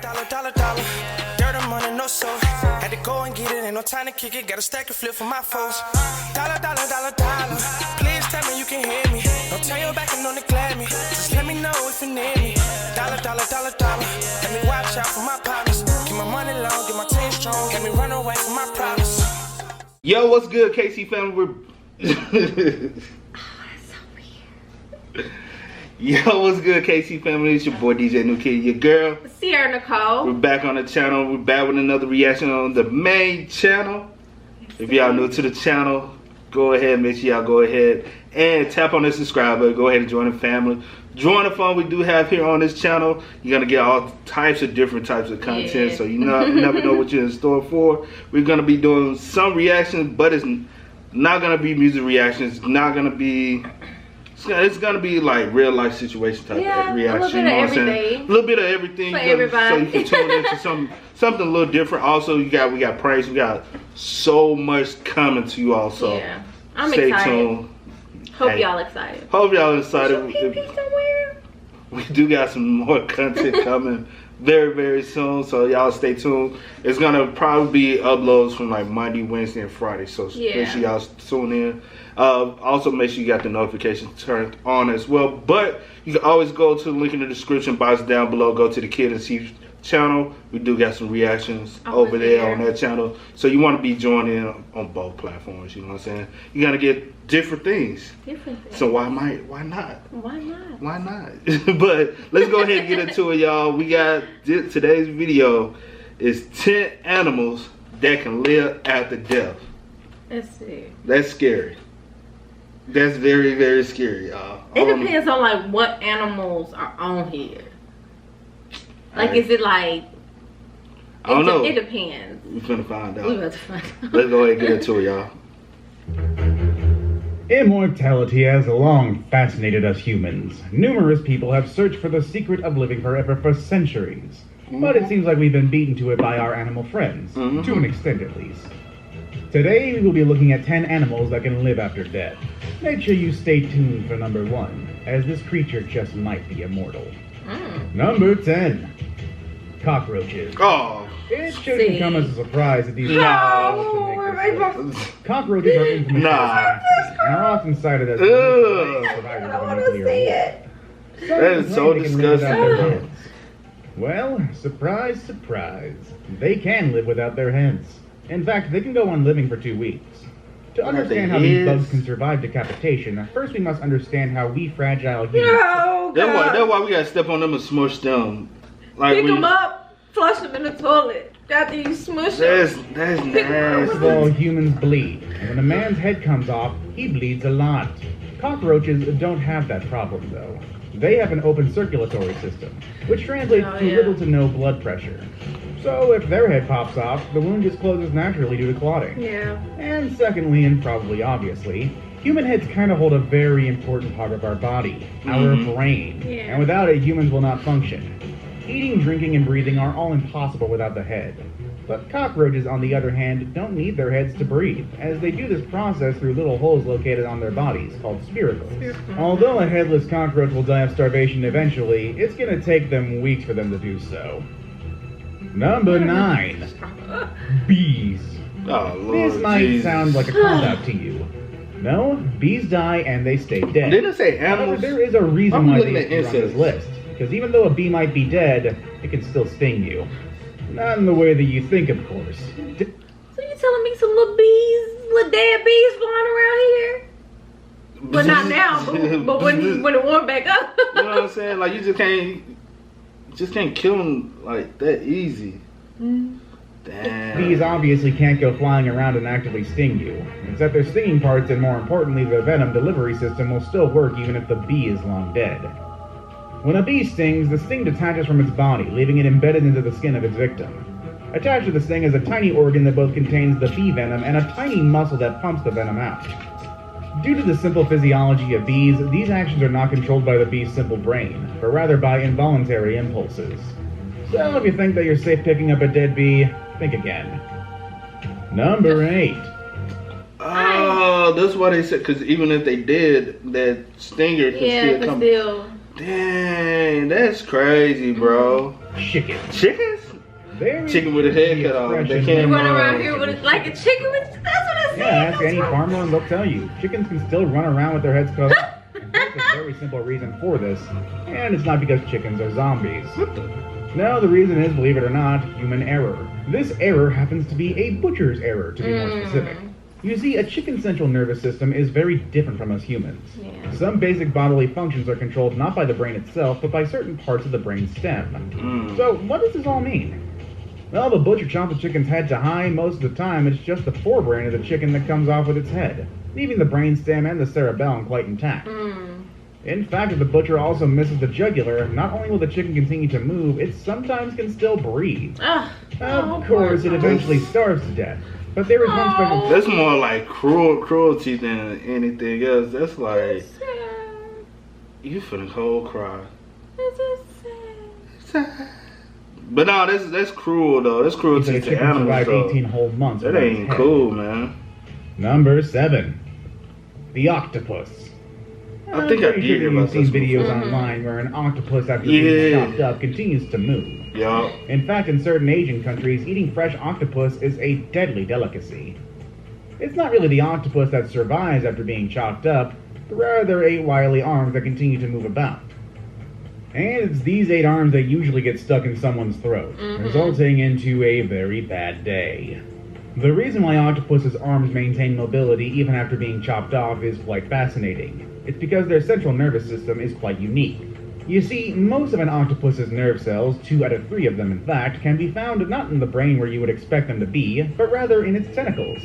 dollar. Dirt and money, no soul. Had to go and get it, ain't no time to kick it. Got a stack of flip for my foes. Dollar. Please tell me you can hear me. Don't turn your back and don't neglect me. Just let me know if you need me. Dollar. Let me watch out for my partners. Keep my money long, get my team strong. Let me run away from my problems. Yo, what's good, KC family? We're Yo, what's good, KC family? It's your boy DJ New Kid, your girl Sierra Nicole. We're back on the channel. We're back with another reaction on the main channel. If y'all new to the channel, go ahead, make sure y'all go ahead and tap on the subscribe button. Go ahead and join the family. Join the fun we do have here on this channel. You're gonna get all types of different types of content, so you never know what you're in store for. We're gonna be doing some reactions, but it's not gonna be music reactions. It's not gonna be. It's gonna be like real life situation type of reaction. A little bit of everything for everybody. So you can tune into something a little different. Also, we got pranks. We got so much coming to you. Also, yeah, I'm stay excited. tuned. Hope y'all excited. Hope y'all excited. Somewhere? We do got some more content coming very soon, so y'all stay tuned. It's gonna probably be uploads from like Monday, Wednesday, and Friday, so make sure y'all tune in. Also make sure you got the notifications turned on as well, but you can always go to the link in the description box down below. Go to the Kid and See channel. We do got some reactions over there on that channel, so you want to be joining in on both platforms. You know what I'm saying? You're gonna get different things. So why not? But let's go ahead and get into it, y'all. We got today's video is 10 animals that can live after death. That's scary. That's very scary, y'all. It depends on like what animals are on here. Like, is it like? I don't know. It depends. We're gonna find out. We're about to find out. Let's go ahead and get into it, y'all. Immortality has long fascinated us humans. Numerous people have searched for the secret of living forever for centuries. But it seems like we've been beaten to it by our animal friends, to an extent at least. Today we will be looking at 10 animals that can live after death. Make sure you stay tuned for number 1, as this creature just might be immortal. Number 10. Cockroaches. Oh. It shouldn't come as a surprise that these cockroaches are infamous and are often cited as survivors of a nuclear war. That is so disgusting. Well, surprise, they can live without their heads. In fact, they can go on living for 2 weeks. To understand how these bugs can survive decapitation, first we must understand how we fragile humans... That's why we gotta step on them and smush them. Like Pick them up, flush them in the toilet. After you smush them. That's nasty. First of all, humans bleed. And when a man's head comes off, he bleeds a lot. Cockroaches don't have that problem, though. They have an open circulatory system, which translates to little to no blood pressure. So if their head pops off, the wound just closes naturally due to clotting. And secondly, and probably obviously, human heads kind of hold a very important part of our body, our brain. And without it, humans will not function. Eating, drinking, and breathing are all impossible without the head. But cockroaches, on the other hand, don't need their heads to breathe, as they do this process through little holes located on their bodies, called spiracles. Although a headless cockroach will die of starvation eventually, it's gonna take them weeks for them to do so. Number 9. Bees. Oh, Lord, this might sound like a cop-out to you. No, bees die and they stay dead. Didn't it say animals? There is a reason why these are on this list. Because even though a bee might be dead, it can still sting you. Not in the way that you think, of course. So you telling me some little dead bees flying around here? But not now, but when it warmed back up. You know what I'm saying? Like, you just can't kill them like that easy. Damn. Bees obviously can't go flying around and actively sting you. Except their stinging parts and, more importantly, the venom delivery system will still work even if the bee is long dead. When a bee stings, the sting detaches from its body, leaving it embedded into the skin of its victim. Attached to the sting is a tiny organ that both contains the bee venom and a tiny muscle that pumps the venom out. Due to the simple physiology of bees, these actions are not controlled by the bee's simple brain, but rather by involuntary impulses. So if you think that you're safe picking up a dead bee, think again. Number 8. Oh, that's why they said, because even if they did, that stinger can still come. Dang, that's crazy, bro. Chickens. Chickens? chicken with a head cut off. They can't You run around here with like a chicken with. That's what I said. Yeah, ask any farmer and they'll tell you. Chickens can still run around with their heads cut off. And there's a very simple reason for this, and it's not because chickens are zombies. No, the reason is, believe it or not, human error. This error happens to be a butcher's error, to be more specific. You see, a chicken's central nervous system is very different from us humans. Yeah. Some basic bodily functions are controlled not by the brain itself, but by certain parts of the brain stem. So, what does this all mean? Well, the butcher chops the chicken's head to high. Most of the time, it's just the forebrain of the chicken that comes off with its head, leaving the brain stem and the cerebellum quite intact. In fact, if the butcher also misses the jugular, not only will the chicken continue to move, it sometimes can still breathe. Of course, it eventually starves to death. But there is one special... That's more like cruelty than anything else. That's like... You finna cold cry. But no, that's cruel though. That's cruelty to animals though. 18 whole months. That ain't cool, man. Number 7. The octopus. I think I did hear about this. You've seen videos before. online where an octopus after being chopped up continues to move. Yeah. In fact, in certain Asian countries, eating fresh octopus is a deadly delicacy. It's not really the octopus that survives after being chopped up, but rather 8 wily arms that continue to move about. And it's these 8 arms that usually get stuck in someone's throat, resulting into a very bad day. The reason why octopus's arms maintain mobility even after being chopped off is quite fascinating. It's because their central nervous system is quite unique. You see, most of an octopus's nerve cells, 2 out of 3 of them in fact, can be found not in the brain where you would expect them to be, but rather in its tentacles.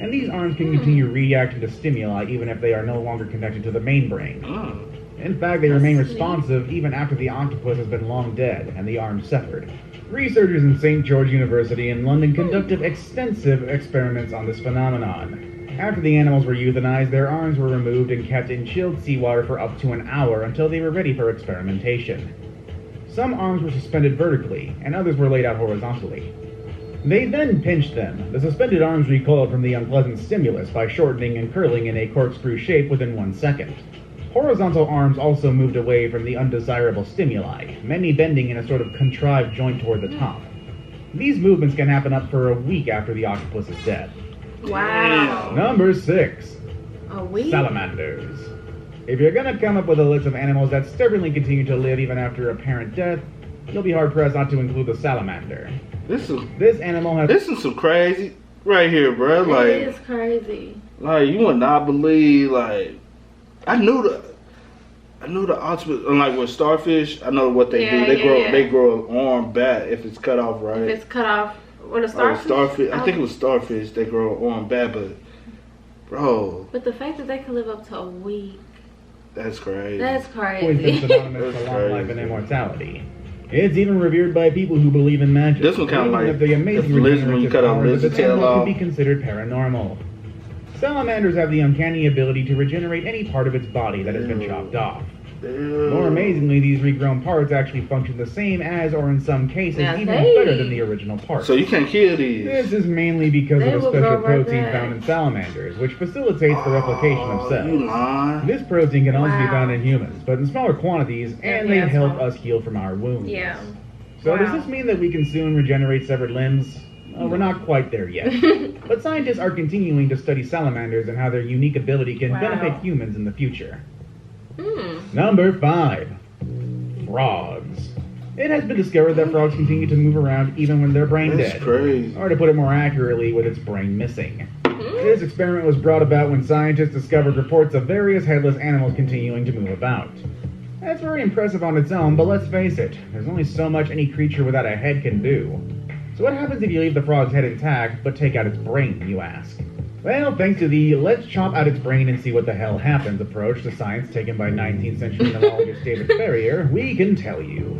And these arms can continue reacting to stimuli even if they are no longer connected to the main brain. In fact, they remain responsive even after the octopus has been long dead and the arms severed. Researchers in St. George University in London conducted extensive experiments on this phenomenon. After the animals were euthanized, their arms were removed and kept in chilled seawater for up to an hour until they were ready for experimentation. Some arms were suspended vertically, and others were laid out horizontally. They then pinched them. The suspended arms recoiled from the unpleasant stimulus by shortening and curling in a corkscrew shape within 1 second. Horizontal arms also moved away from the undesirable stimuli, many bending in a sort of contrived joint toward the top. These movements can happen up for a week after the octopus is dead. Wow. Number 6. A week? Salamanders. If you're gonna come up with a list of animals that stubbornly continue to live even after apparent death, you'll be hard-pressed not to include the salamander. This animal has... This is some crazy right here, bro. Like, it is crazy. Like, you would not believe, like... I knew the octopus, like with starfish, I know what they do. They grow an arm back if it's cut off, right? If it's cut off, what a starfish? I think it was starfish. They grow an arm back, but bro. But the fact that they could live up to a week. That's crazy. That's crazy. Always been synonymous to long life and immortality. It's even revered by people who believe in magic. This one kind of like the amazing lizard when you cut off lizard tail off. Could be considered paranormal. Salamanders have the uncanny ability to regenerate any part of its body that has been chopped off. More amazingly, these regrown parts actually function the same as, or in some cases, even better than the original parts. So you can't kill these. This is mainly because of a special protein found in salamanders, which facilitates the replication of cells. This protein can also be found in humans, but in smaller quantities, and they help us heal from our wounds. Yeah. So does this mean that we can soon regenerate severed limbs? We're not quite there yet. But scientists are continuing to study salamanders and how their unique ability can benefit humans in the future. Number 5. Frogs. It has been discovered that frogs continue to move around even when they're brain dead. That's crazy. Or to put it more accurately, with its brain missing. This experiment was brought about when scientists discovered reports of various headless animals continuing to move about. That's very impressive on its own, but let's face it, there's only so much any creature without a head can do. So what happens if you leave the frog's head intact, but take out its brain, you ask? Well, thanks to the let's chop out its brain and see what the hell happens approach to science taken by 19th century neurologist David Ferrier, we can tell you.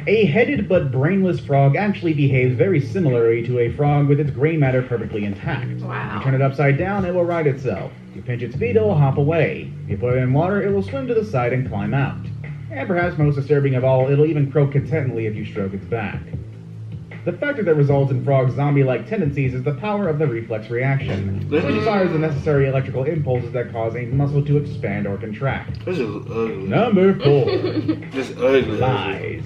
A headed but brainless frog actually behaves very similarly to a frog with its gray matter perfectly intact. Wow. You turn it upside down, it will right itself. You pinch its feet, it will hop away. You put it in water, it will swim to the side and climb out. And perhaps most disturbing of all, it'll even croak contentedly if you stroke its back. The factor that results in frogs' zombie-like tendencies is the power of the reflex reaction, which fires the necessary electrical impulses that cause a muscle to expand or contract. This is ugly. Number 4. This ugly. Lies.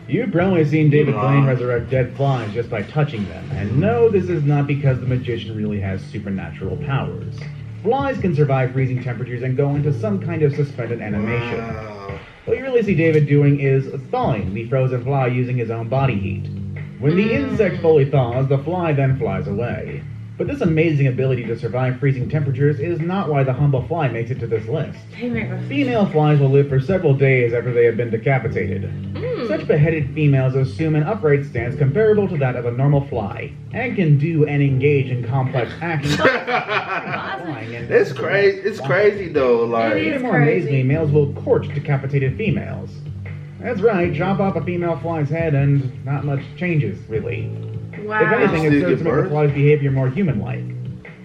You've probably seen David Blaine resurrect dead flies just by touching them, and no, this is not because the magician really has supernatural powers. Flies can survive freezing temperatures and go into some kind of suspended animation. What you really see David doing is thawing the frozen fly using his own body heat. When the insect fully thaws, the fly then flies away. But this amazing ability to survive freezing temperatures is not why the humble fly makes it to this list. Female flies will live for several days after they have been decapitated. Such beheaded females assume an upright stance comparable to that of a normal fly, and can do and engage in complex actions. It's crazy. It's crazy though. Like, even more amazingly, males will court decapitated females. That's right, chop off a female fly's head and not much changes, really. Wow. If anything, it serves to make the fly's behavior more human-like.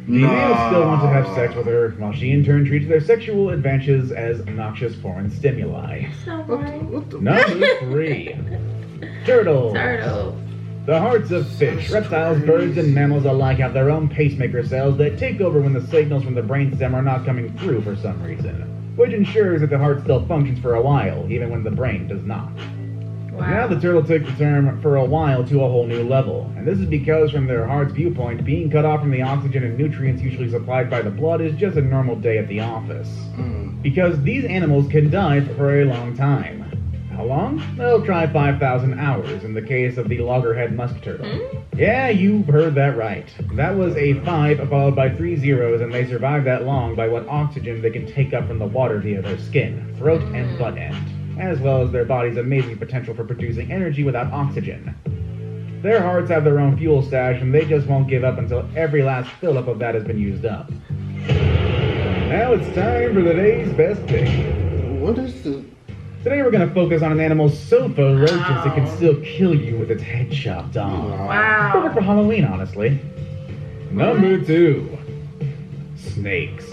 The males still want to have sex with her, while she in turn treats their sexual advances as noxious foreign stimuli. Number 3. Turtles. The hearts of fish, reptiles, birds, and mammals alike have their own pacemaker cells that take over when the signals from the brainstem are not coming through for some reason, which ensures that the heart still functions for a while, even when the brain does not. Wow. Now the turtle took the term "for a while" to a whole new level, and this is because from their heart's viewpoint, being cut off from the oxygen and nutrients usually supplied by the blood is just a normal day at the office. Because these animals can dive for a long time. How long? They'll try 5,000 hours in the case of the loggerhead musk turtle. Yeah, you've heard that right. That was a 5 followed by 3 zeros, and they survived that long by what oxygen they can take up from the water via their skin, throat, and butt end, as well as their body's amazing potential for producing energy without oxygen. Their hearts have their own fuel stash, and they just won't give up until every last fill-up of that has been used up. Now it's time for the day's best pick. What is the... Today we're going to focus on an animal so ferocious it can still kill you with its head chopped off. Wow. Perfect for Halloween, honestly. Number 2. Snakes.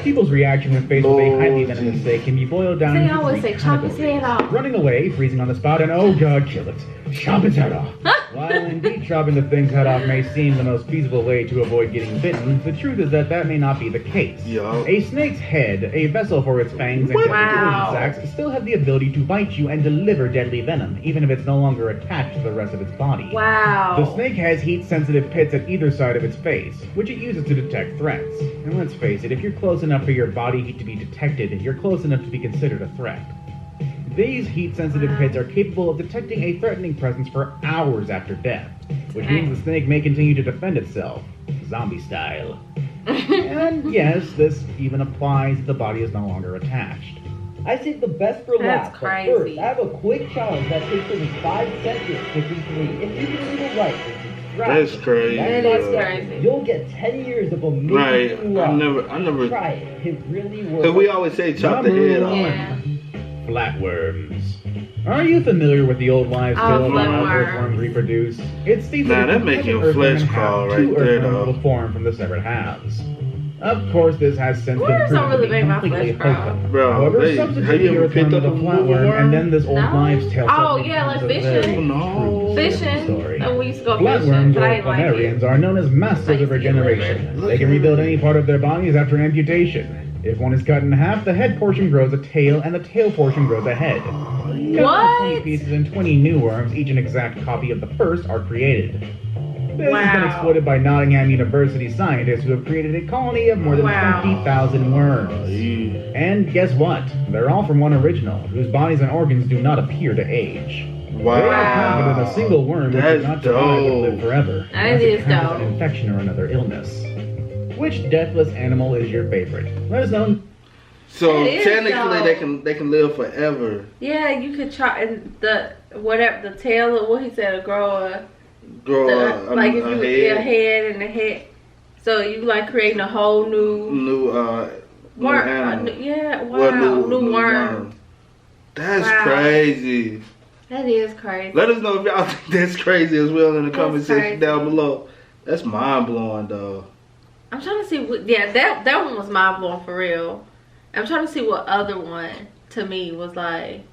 People's reaction when faced with a highly venomous snake can be boiled down They always say chop his head off. Running away, freezing on the spot, and oh god, kill it. Chop its head off. While indeed chopping the thing's head off may seem the most feasible way to avoid getting bitten, the truth is that may not be the case. A snake's head, a vessel for its fangs and sacs, still have the ability to bite you and deliver deadly venom, even if it's no longer attached to the rest of its body. Wow. The snake has heat-sensitive pits at either side of its face, which it uses to detect threats. And let's face it, if you're close enough for your body heat to be detected, you're close enough to be considered a threat. These heat-sensitive pits are capable of detecting a threatening presence for hours after death, which means the snake may continue to defend itself, zombie style. And yes, this even applies if the body is no longer attached. I saved the best for last, but crazy. first, I have a quick challenge that takes only 5 seconds to complete. If you can read it right, that's crazy. That is crazy. You'll get 10 years of amazing luck. I never try it. It really works. Because we always say chop the head off. Yeah. Flatworms. Are you familiar with the old wives' tale of how earthworms reproduce? It states that makes your flesh crawl right there, though. Will form from the severed halves. Of course, this has since been proven to be completely hokum. However, substitute the earthworm with a flatworm, and then this old wives' tale. Oh yeah, like fishing. Fishing. And we used to go fishing. Flatworms or planarians are known as masters of regeneration. They can rebuild any part of their bodies after amputation. If one is cut in half, the head portion grows a tail, and the tail portion grows a head. What? 20 pieces and 20 new worms, each an exact copy of the first, are created. This has been exploited by Nottingham University scientists who have created a colony of more than 20,000 worms. And guess what? They're all from one original, whose bodies and organs do not appear to age. Wow. They are confident a single worm does not survive and live forever. That is dope. An infection or another illness. Which deathless animal is your favorite? Let us know. So technically, they can live forever. Yeah, you could try the tail or what he said, grow a head and a head. So you like creating a whole new worm. New worm. That's crazy. That is crazy. Let us know if y'all think that's crazy as well in the comment section down below. That's mind blowing, though. I'm trying to see that one was mind blowing for real. I'm trying to see what other one to me was like.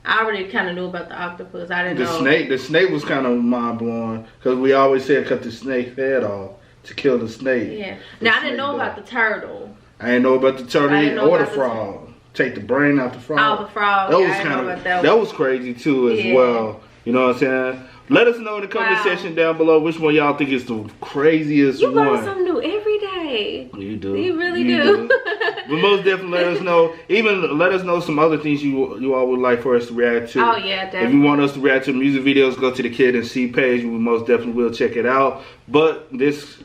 I already kind of knew about the octopus. I didn't know. The snake was kind of mind blowing because we always said cut the snake's head off to kill the snake. Yeah. Now I didn't know about the turtle. I didn't know about the turtle or the frog. Take the brain out the frog. Oh, the frog. That was kind of that was crazy too as well. You know what I'm saying? Let us know in the comment section down below which one y'all think is the craziest one. You learn something new every day. You do. You really do. But most definitely let us know. Even let us know some other things you all would like for us to react to. Oh yeah, definitely. If you want us to react to music videos, go to the Kid and See page. We most definitely will check it out. But this,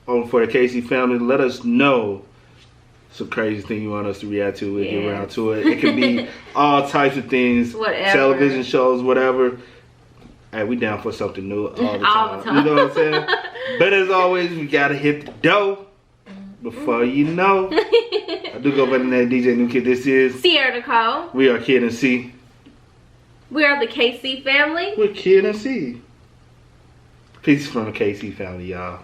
for the Casey family, let us know some crazy thing you want us to react to. We'll get around to it. It can be all types of things. Whatever. Television shows, whatever. Hey, we down for something new all the time. You know what I'm saying? But as always, we gotta hit the dough before you know. I do go by the name DJ New Kid. This is Sierra Nicole. We are Kid and C. We are the KC family. We're Kid and C. Peace from the KC family, y'all.